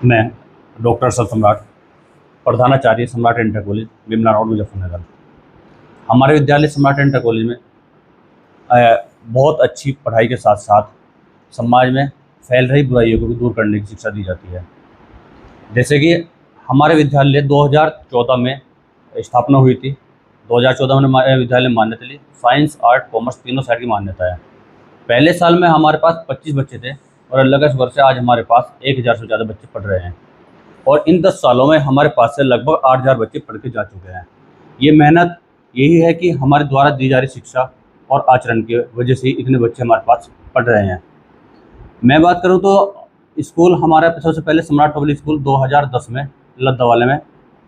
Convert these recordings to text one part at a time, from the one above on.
मैं डॉक्टर सब सम्राट, प्रधानाचार्य Samrat inter college Vimla road Muzaffarnagar. हमारे विद्यालय सम्राट इंटर कॉलेज में बहुत अच्छी पढ़ाई के साथ साथ समाज में फैल रही बुराइयों को भी दूर करने की शिक्षा दी जाती है। जैसे कि हमारे विद्यालय 2014 में स्थापना हुई थी। 2014 में हमारे विद्यालय में मान्यता ली, साइंस आर्ट कॉमर्स तीनों साइड की मान्यता है। पहले साल में हमारे पास 25 बच्चे थे और अल्लाह का शुक्र से आज हमारे पास 1000 से ज़्यादा बच्चे पढ़ रहे हैं। और इन 10 सालों में हमारे पास से लगभग 8000 बच्चे पढ़ के जा चुके हैं। ये मेहनत यही है कि हमारे द्वारा दी जा रही शिक्षा और आचरण की वजह से ही इतने बच्चे हमारे पास पढ़ रहे हैं। मैं बात करूं तो स्कूल हमारा सबसे पहले सम्राट पब्लिक स्कूल 2010 में लद्दावाले में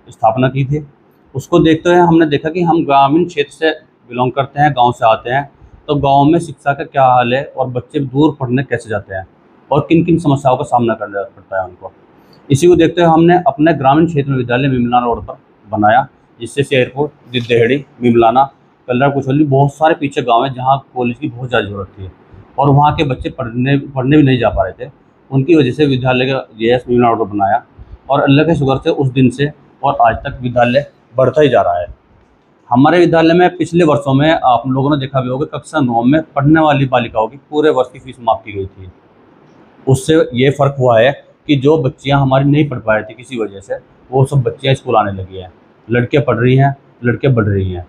स्थापना की थी। उसको देखते हुए हमने देखा कि हम ग्रामीण क्षेत्र से बिलोंग करते हैं, गांव से आते हैं, तो गांव में शिक्षा का क्या हाल है और बच्चे दूर पढ़ने कैसे जाते हैं और किन किन समस्याओं का सामना करना पड़ता है उनको। इसी को देखते हुए हमने अपने ग्रामीण क्षेत्र में विद्यालय मिमलाना रोड पर बनाया, जिससे शेरपुर, दिद्देहड़ी, मिमलाना, कल्लर, कुचौली बहुत सारे पीछे गांव हैं जहां कॉलेज की बहुत ज़्यादा ज़रूरत थी और वहां के बच्चे पढ़ने भी नहीं जा पा रहे थे। उनकी वजह से विद्यालय का JS मिमलाना रोड पर बनाया और अल्लाह के शुक्र से उस दिन से और आज तक विद्यालय बढ़ता ही जा रहा है। हमारे विद्यालय में पिछले वर्षों में आप लोगों ने देखा भी होगा, कक्षा 9 में पढ़ने वाली बालिकाओं की पूरे वर्ष की फीस माफ़ की गई थी। उससे ये फ़र्क हुआ है कि जो बच्चियां हमारी नहीं पढ़ पा रही थी किसी वजह से, वो सब बच्चियां स्कूल आने लगी हैं। लड़कियां पढ़ रही हैं, लड़कियां बढ़ रही हैं।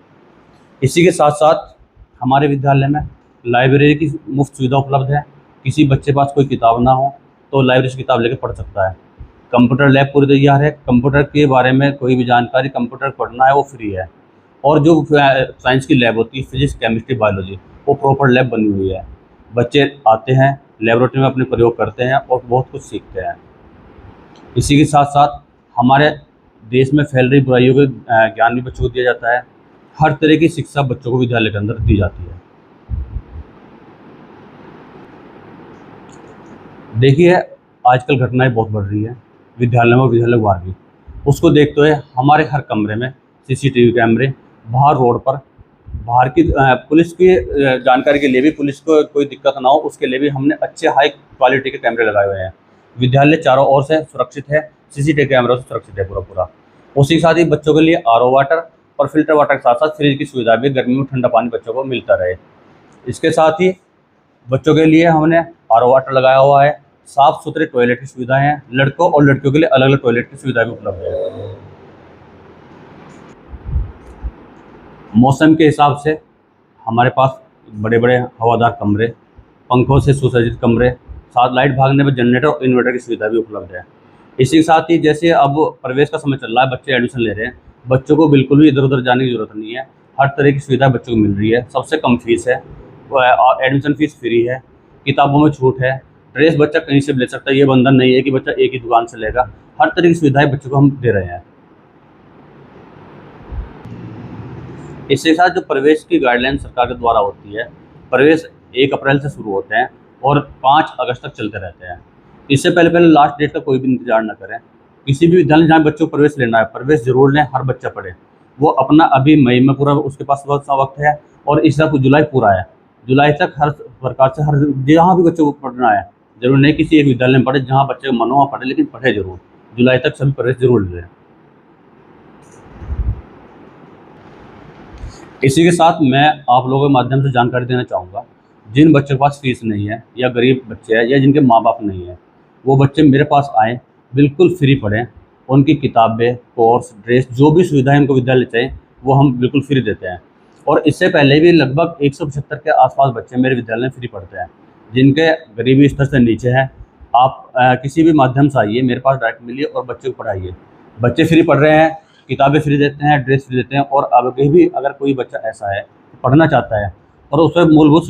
इसी के साथ साथ हमारे विद्यालय में लाइब्रेरी की मुफ्त सुविधा उपलब्ध है। किसी बच्चे पास कोई किताब ना हो तो लाइब्रेरी से किताब लेकर पढ़ सकता है। कंप्यूटर लैब पूरी तैयार है। कंप्यूटर के बारे में कोई भी जानकारी कंप्यूटर पढ़ना है वो फ्री है। और जो साइंस की लैब होती है, फिजिक्स, केमिस्ट्री, बायोलॉजी, वो प्रॉपर लैब बनी हुई है। बच्चे आते हैं, लेबोरेटरी में अपने प्रयोग करते हैं और बहुत कुछ सीखते हैं। इसी के साथ साथ हमारे देश में फैल रही बुराइयों का ज्ञान भी बच्चों को दिया जाता है। हर तरह की शिक्षा बच्चों को विद्यालय के अंदर दी जाती है। देखिए, आजकल घटनाएं बहुत बढ़ रही है विद्यालय में, विद्यालय बाहर भी। उसको देखते हुए हमारे हर कमरे में CCTV कैमरे, बाहर रोड पर, बाहर की पुलिस की जानकारी के लिए भी, पुलिस को कोई दिक्कत ना हो उसके लिए भी हमने अच्छे हाई क्वालिटी के कैमरे लगाए हुए हैं। विद्यालय चारों ओर से सुरक्षित है, CCTV कैमरों से सुरक्षित है पूरा। उसी के साथ ही बच्चों के लिए RO वाटर और फिल्टर वाटर के साथ साथ फ्रिज की सुविधा भी, गर्मी में ठंडा पानी बच्चों को मिलता रहे। इसके साथ ही बच्चों के लिए हमने RO वाटर लगाया हुआ है। साफ़ सुथरे टॉयलेट की सुविधाएँ हैं। लड़कों और लड़कियों के लिए अलग अलग टॉयलेट की सुविधा भी उपलब्ध है। मौसम के हिसाब से हमारे पास बड़े बड़े हवादार कमरे, पंखों से सुसज्जित कमरे, साथ लाइट भागने पर जनरेटर और इन्वर्टर की सुविधा भी उपलब्ध है। इसी के साथ ही जैसे अब प्रवेश का समय चल रहा है, बच्चे एडमिशन ले रहे हैं, बच्चों को बिल्कुल भी इधर उधर जाने की ज़रूरत नहीं है। हर तरह की सुविधा बच्चों को मिल रही है। सबसे कम फीस है, एडमिशन फ़ीस फ्री है, किताबों में छूट है, ड्रेस बच्चा कहीं से भी ले सकता है। ये बंधन नहीं है कि बच्चा एक ही दुकान से लेगा। हर तरह की सुविधाएँ बच्चों को हम दे रहे हैं। इसके साथ जो प्रवेश की गाइडलाइन सरकार के द्वारा होती है, प्रवेश 1 अप्रैल से शुरू होते हैं और 5 अगस्त तक चलते रहते हैं। इससे पहले लास्ट डेट का कोई भी इंतजार न करें। किसी भी विद्यालय जहाँ बच्चों को प्रवेश लेना है, प्रवेश जरूर लें, हर बच्चा पढ़े। वो अपना अभी मई में पूरा उसके पास वक्त है और इस तरह जुलाई पूरा है। जुलाई तक हर प्रकार से हर जहाँ भी बच्चों को पढ़ना है, जरूर नहीं किसी एक विद्यालय में पढ़े, जहाँ बच्चे को मन हो पढ़े, लेकिन पढ़े जरूर। जुलाई तक सभी प्रवेश जरूर लें। इसी के साथ मैं आप लोगों के माध्यम से जानकारी देना चाहूँगा, जिन बच्चों के पास फीस नहीं है या गरीब बच्चे हैं या जिनके माँ बाप नहीं हैं, वो बच्चे मेरे पास आएँ, बिल्कुल फ्री पढ़ें। उनकी किताबें, कोर्स, ड्रेस, जो भी सुविधाएं उनको विद्यालय चाहिए वो हम बिल्कुल फ्री देते हैं। और इससे पहले भी लगभग 175 के आसपास बच्चे मेरे विद्यालय में फ्री पढ़ते हैं। जिनके गरीबी स्तर से नीचे हैं, आप किसी भी माध्यम से आइए, मेरे पास डायरेक्ट मिलिए और बच्चे को पढ़ाइए। बच्चे फ्री पढ़ रहे हैं, किताबें फ्री देते हैं, ड्रेस फ्री देते हैं। और आगे भी अगर कोई बच्चा ऐसा है पढ़ना चाहता है और उसमें मूलभूत